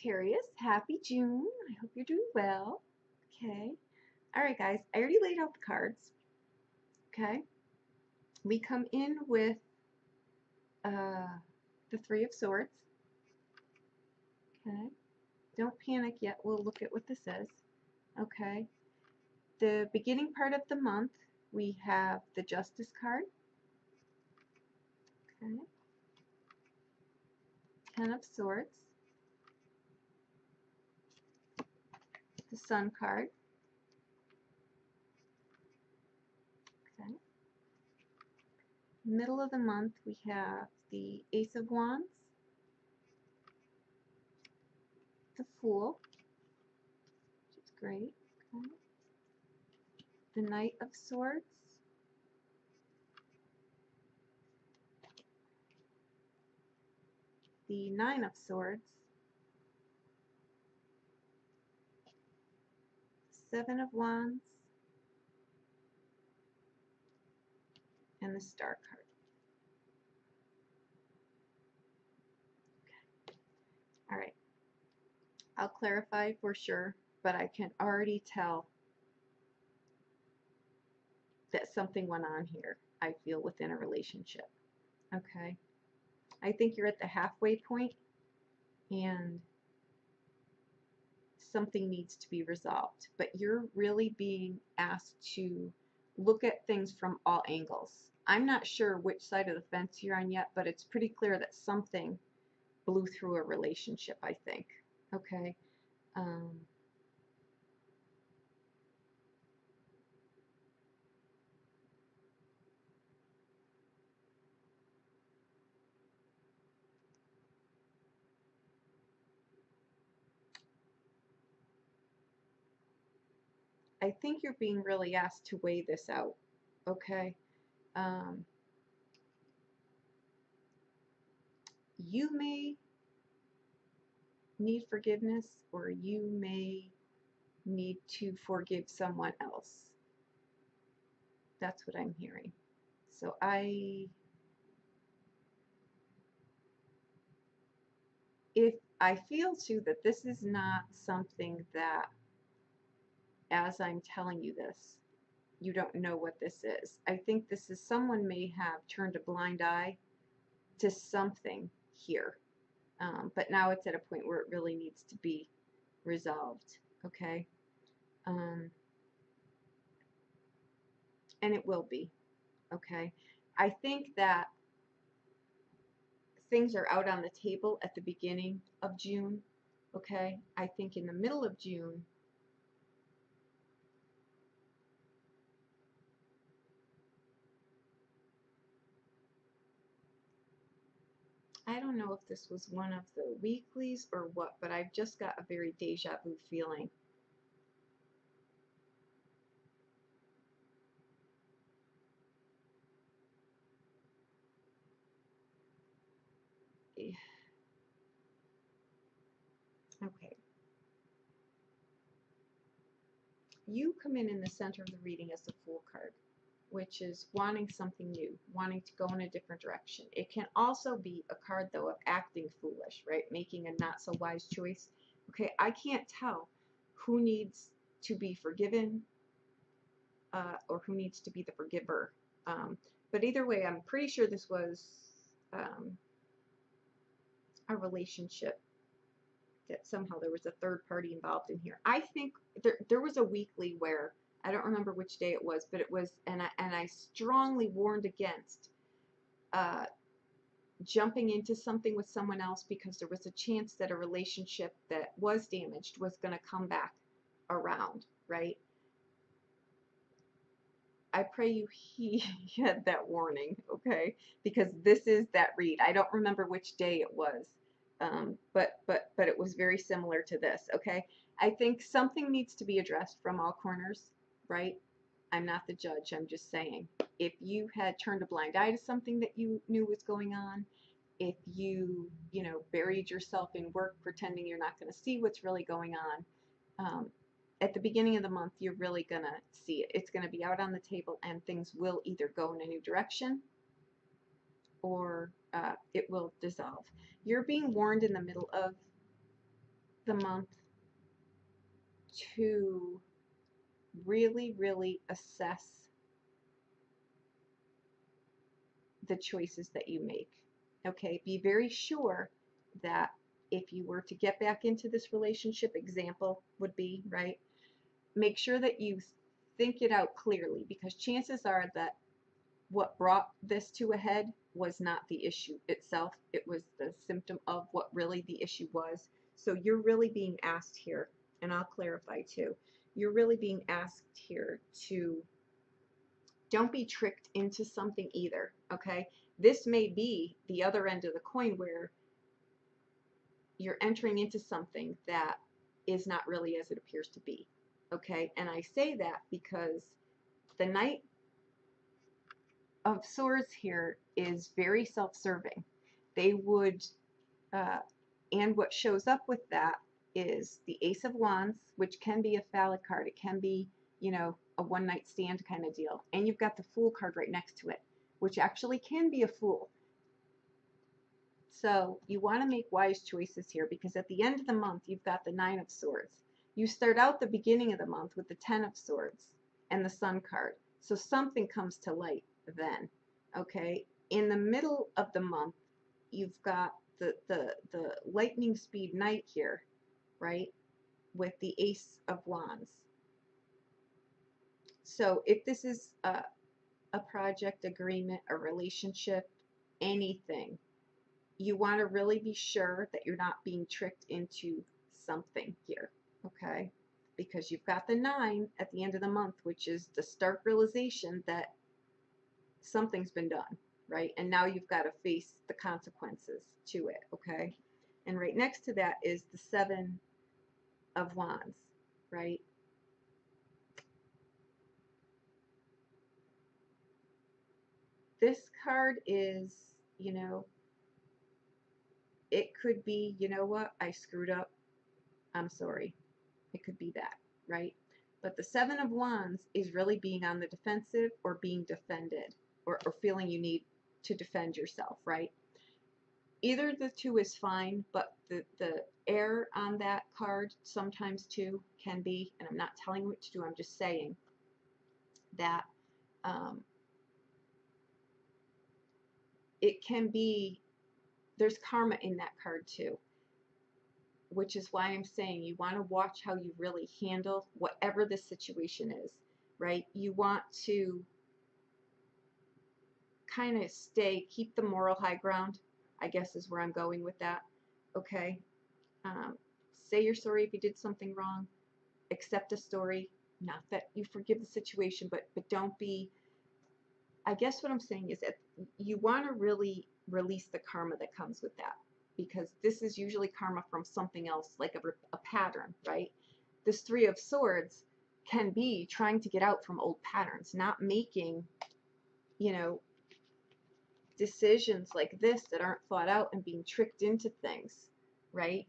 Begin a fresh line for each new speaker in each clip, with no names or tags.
Sagittarius, happy June. I hope you're doing well. Okay. All right, guys, I already laid out the cards. Okay. We come in with the Three of Swords. Okay. Don't panic yet. We'll look at what this is. Okay. The beginning part of the month, we have the Justice card. Okay. Ten of Swords. The Sun card. Okay. Middle of the month, we have the Ace of Wands. The Fool, which is great. Okay. The Knight of Swords, the Nine of Swords, Seven of Wands, and the Star card. Okay. All right. I'll clarify for sure, but I can already tell that something went on here, I feel, within a relationship. Okay. I think you're at the halfway point and something needs to be resolved, but you're really being asked to look at things from all angles. I'm not sure which side of the fence you're on yet, but it's pretty clear that something blew through a relationship, I think. Okay. I think you're being really asked to weigh this out. Okay. You may need forgiveness, or you may need to forgive someone else. That's what I'm hearing. So if I feel too that this is not something that, as I'm telling you this, you don't know what this is. I think this is someone may have turned a blind eye to something here. But now it's at a point where it really needs to be resolved. Okay. And it will be. Okay. I think that things are out on the table at the beginning of June. Okay. I think in the middle of June, I don't know if this was one of the weeklies or what, but I've just got a very deja vu feeling. Okay. You come in the center of the reading as the Fool card, which is wanting something new, wanting to go in a different direction. It can also be a card, though, of acting foolish, right? Making a not so wise choice. Okay, I can't tell who needs to be forgiven or who needs to be the forgiver. But either way, I'm pretty sure this was a relationship that somehow there was a third party involved in here. I think there was a weekly where, I don't remember which day it was, but it was, and I strongly warned against jumping into something with someone else, because there was a chance that a relationship that was damaged was going to come back around, right? I pray you had that warning, okay? Because this is that read. I don't remember which day it was, but it was very similar to this, okay? I think something needs to be addressed from all corners, right? I'm not the judge. I'm just saying. If you had turned a blind eye to something that you knew was going on, if you buried yourself in work pretending you're not going to see what's really going on, at the beginning of the month, you're really going to see it. It's going to be out on the table, and things will either go in a new direction or it will dissolve. You're being warned in the middle of the month to really, really assess the choices that you make. Okay, be very sure that if you were to get back into this relationship, example would be, right, make sure that you think it out clearly, because chances are that what brought this to a head was not the issue itself. It was the symptom of what really the issue was. So you're really being asked here, and I'll clarify too, you're really being asked here to don't be tricked into something either, okay? This may be the other end of the coin where you're entering into something that is not really as it appears to be, okay? And I say that because the Knight of Swords here is very self-serving. They would, and what shows up with that is the Ace of Wands, which can be a phallic card. It can be, you know, a one-night stand kind of deal. And you've got the Fool card right next to it, which actually can be a fool. So you want to make wise choices here, because at the end of the month, you've got the Nine of Swords. You start out the beginning of the month with the Ten of Swords and the Sun card. So something comes to light then, okay? In the middle of the month, you've got the lightning speed Knight here, right, with the Ace of Wands. So if this is a project, agreement, a relationship, anything, you want to really be sure that you're not being tricked into something here, okay? Because you've got the 9 at the end of the month, which is the stark realization that something's been done, right? And now you've got to face the consequences to it, okay? And right next to that is the 7 of Wands, right? This card is, you know, it could be, you know what, I screwed up, I'm sorry. It could be that, right? But the 7 of Wands is really being on the defensive or being defended, or feeling you need to defend yourself, right? Either of the two is fine, but the air on that card sometimes too can be, and I'm not telling you what to do, I'm just saying that it can be, there's karma in that card too, which is why I'm saying you want to watch how you really handle whatever the situation is, right? You want to kind of keep the moral high ground, I guess is where I'm going with that, okay? Say you're sorry if you did something wrong, accept a story, not that you forgive the situation, but don't be, I guess what I'm saying is that you want to really release the karma that comes with that, because this is usually karma from something else, like a pattern, right? This 3 of Swords can be trying to get out from old patterns, not making, you know, decisions like this that aren't thought out and being tricked into things, right?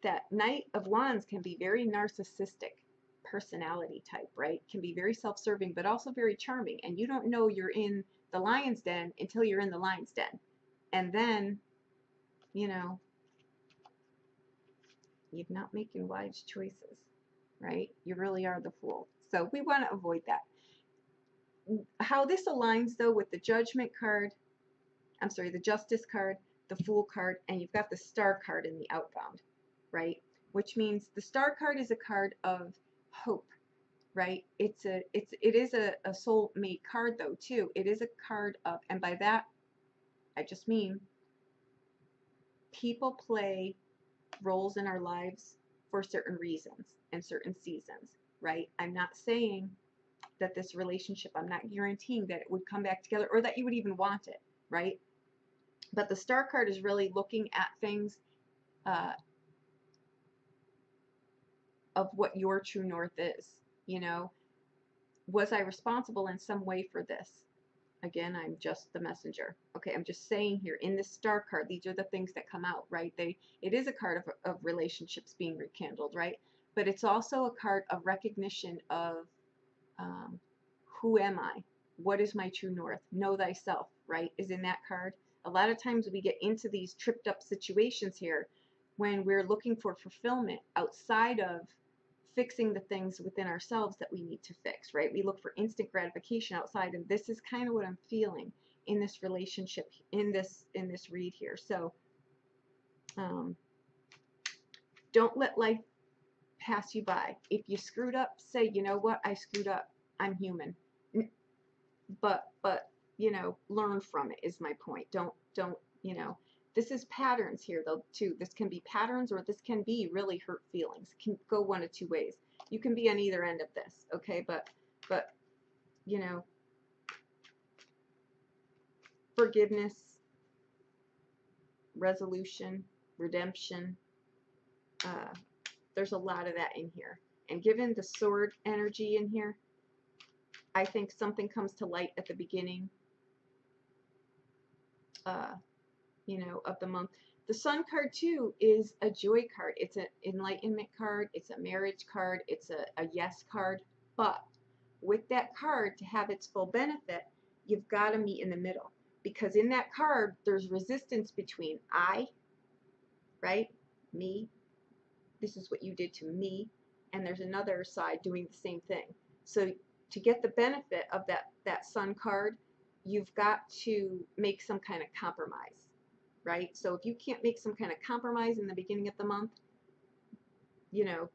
That Knight of Wands can be very narcissistic personality type, right? Can be very self-serving, but also very charming. And you don't know you're in the lion's den until you're in the lion's den. And then, you know, you're not making wise choices, right? You really are the fool. So we want to avoid that. How this aligns though with the Judgment card, I'm sorry, the Justice card, the Fool card, and you've got the Star card in the outbound, right? Which means the Star card is a card of hope, right? It is a soulmate card though too. It is a card of, and by that I just mean people play roles in our lives for certain reasons and certain seasons, right? I'm not saying that this relationship, I'm not guaranteeing that it would come back together or that you would even want it, right? But the Star card is really looking at things of what your true north is. You know, was I responsible in some way for this? Again, I'm just the messenger. Okay, I'm just saying here in this Star card, these are the things that come out, right? It is a card of relationships being rekindled, right? But it's also a card of recognition of who am I? What is my true north? Know thyself, right? Is in that card. A lot of times we get into these tripped up situations here when we're looking for fulfillment outside of fixing the things within ourselves that we need to fix, right? We look for instant gratification outside, and this is kind of what I'm feeling in this relationship, in this read here. So don't let life pass you by. If you screwed up, say, you know what, I screwed up. I'm human. But you know, learn from it is my point. Don't you know, this is patterns here though too. This can be patterns, or this can be really hurt feelings. It can go one of two ways. You can be on either end of this, okay? But you know, forgiveness, resolution, redemption, there's a lot of that in here. And given the sword energy in here, I think something comes to light at the beginning, you know, of the month. The Sun card too is a joy card. It's an enlightenment card. It's a marriage card. It's a yes card. But with that card, to have its full benefit, you've got to meet in the middle. Because in that card, there's resistance between I, right, me, this is what you did to me, and there's another side doing the same thing. So to get the benefit of that Sun card, you've got to make some kind of compromise, right? So if you can't make some kind of compromise in the beginning of the month, you know,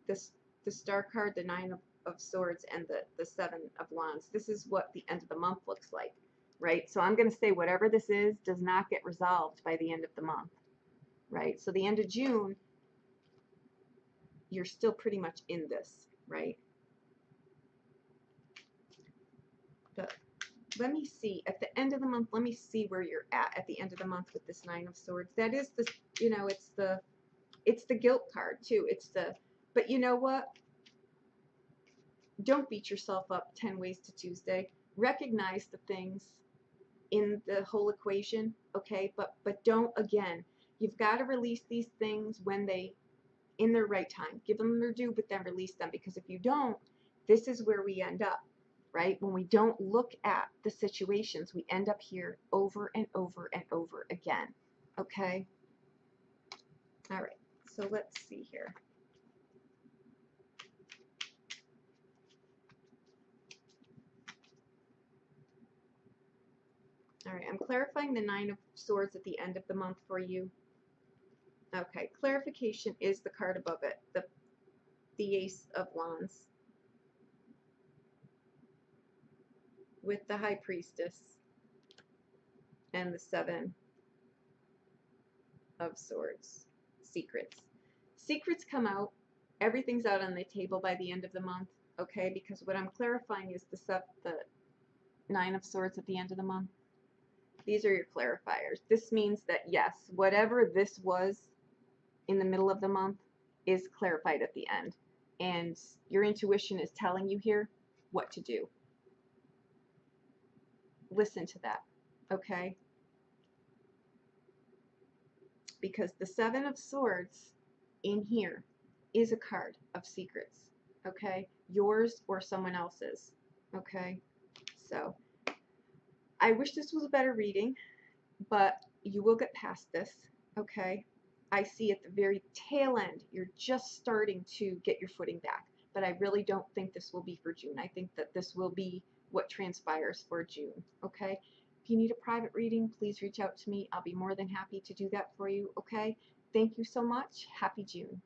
the Star card, the Nine of Swords, and the Seven of Wands, this is what the end of the month looks like, right? So I'm going to say whatever this is does not get resolved by the end of the month, right? So the end of June, you're still pretty much in this, right? But let me see, at the end of the month, let me see where you're at the end of the month with this Nine of Swords. That is the, you know, it's the guilt card too. But you know what? Don't beat yourself up 10 ways to Tuesday. Recognize the things in the whole equation, okay? But don't, again, you've got to release these things when they, in their right time. Give them their due, but then release them. Because if you don't, this is where we end up, right? When we don't look at the situations, we end up here over and over and over again, okay? All right, so let's see here. All right, I'm clarifying the Nine of Swords at the end of the month for you. Okay, clarification is the card above it, the Ace of Wands with the High Priestess and the Seven of Swords. Secrets. Secrets come out. Everything's out on the table by the end of the month, okay? Because what I'm clarifying is the Nine of Swords at the end of the month. These are your clarifiers. This means that, yes, whatever this was in the middle of the month is clarified at the end. And your intuition is telling you here what to do. Listen to that, okay? Because the Seven of Swords in here is a card of secrets, okay? Yours or someone else's, okay? So I wish this was a better reading, but you will get past this, okay? I see at the very tail end, you're just starting to get your footing back, but I really don't think this will be for June. I think that this will be what transpires for June, okay? If you need a private reading, please reach out to me. I'll be more than happy to do that for you, okay? Thank you so much. Happy June.